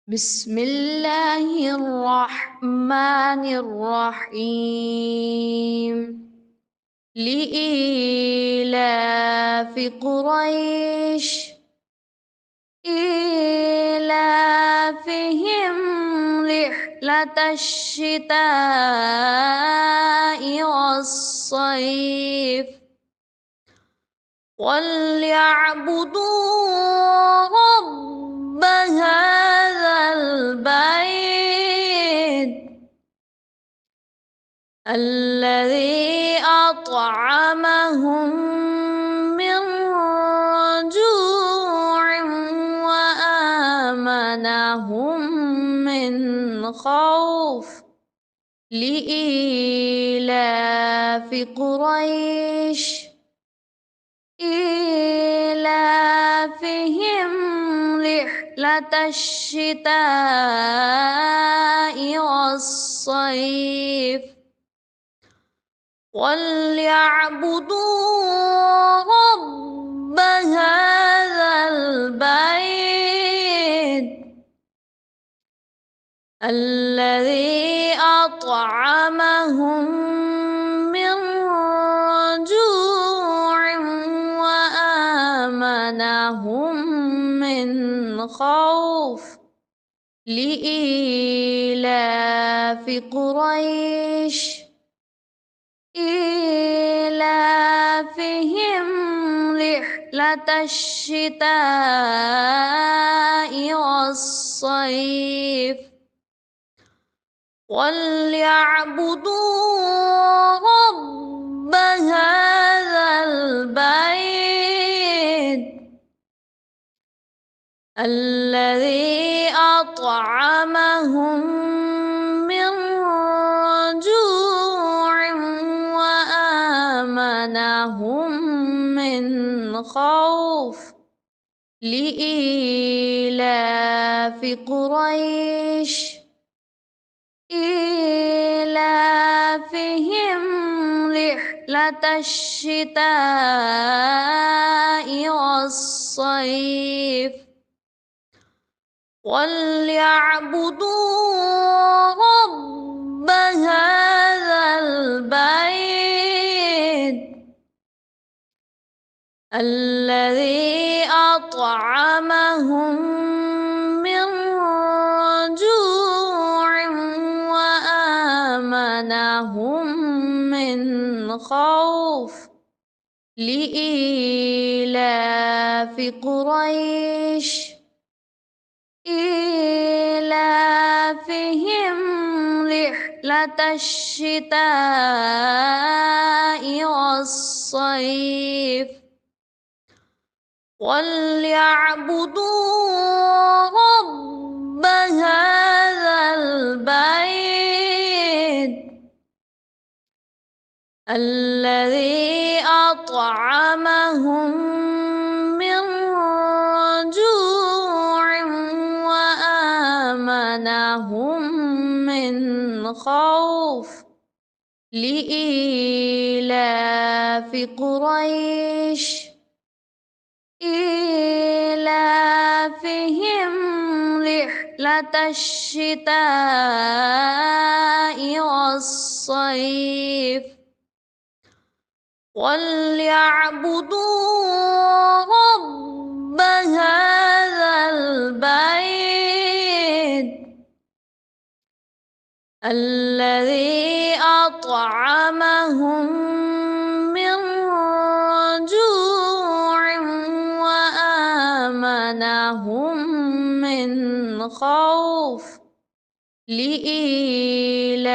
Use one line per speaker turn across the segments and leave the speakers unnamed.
بسم الله الرحمن الرحيم. لإيلاف قريش إيلافهم رحلة الشتاء والصيف وليعبدوا رب هذا البيت الذي أطعمهم من جوع وآمنهم من خوف. لإيلاف قريش إيلافهم رحلة الشتاء والصيف وليعبدوا رب هذا البيت الذي أطعمهم من جوع وآمنهم من خوف. لإيلاف قريش إيلافهم رحلة الشتاء والصيف وليعبدوا رب هذا البيت الذي أطعمهم من جوع وآمنهم من خوف. لإيلاف قريش إيلافهم رحلة الشتاء والصيف وليعبدوا رب هذا البيت الذي أطعمهم من جوع وآمنهم من خوف. لإيلاف قريش إيلافهم رحلة الشتاء والصيف وليعبدوا رب هذا البيت الذي أطعمهم من جوع وآمنهم من خوف. لإيلاف قريش إيلافهم رحلة الشتاء والصيف وليعبدوا رب هذا البيت الذي أطعمهم من جوع وآمنهم من خوف. لإيلاف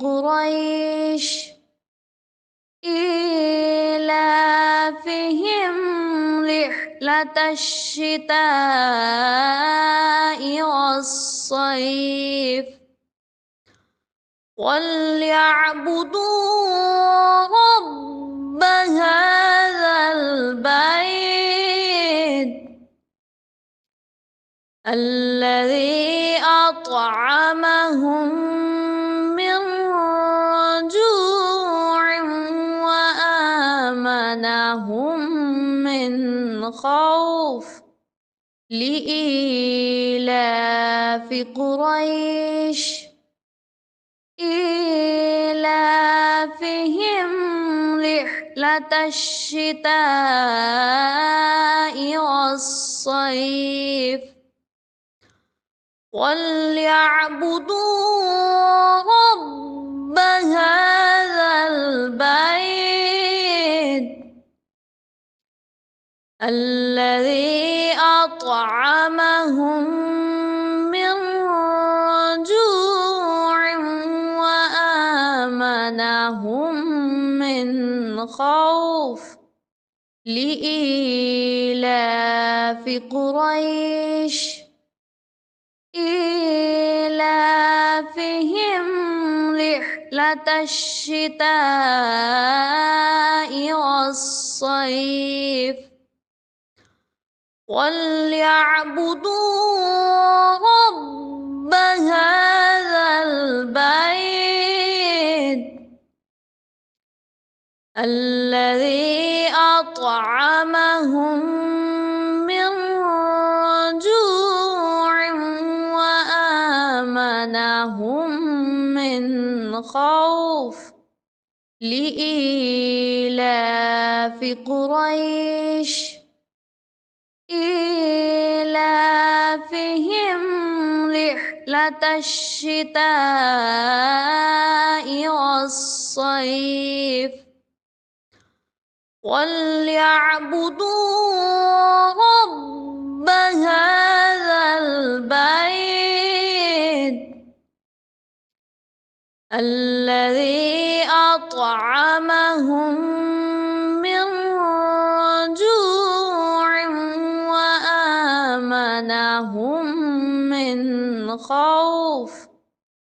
قريش إيلافهم رحلة الشتاء والصيف وليعبدوا رب هذا البيت الذي أطعمهم من جوع وآمنهم من خوف. لإيلاف قريش إيلافهم رحلة الشتاء والصيف وليعبدوا رب هذا البيت الذي أطعمهم من جوع وآمنهم من خوف لإيلاف قريش إيلافهم رحلة الشتاء والصيف وليعبدوا رب هذا البيت الذي أطعمهم من جوع وآمنهم من خوف لإيلاف قريش إيلافهم رحلة الشتاء والصيف وليعبدوا رب هذا البيت الذي أطعمهم من جوع وآمنهم من خوف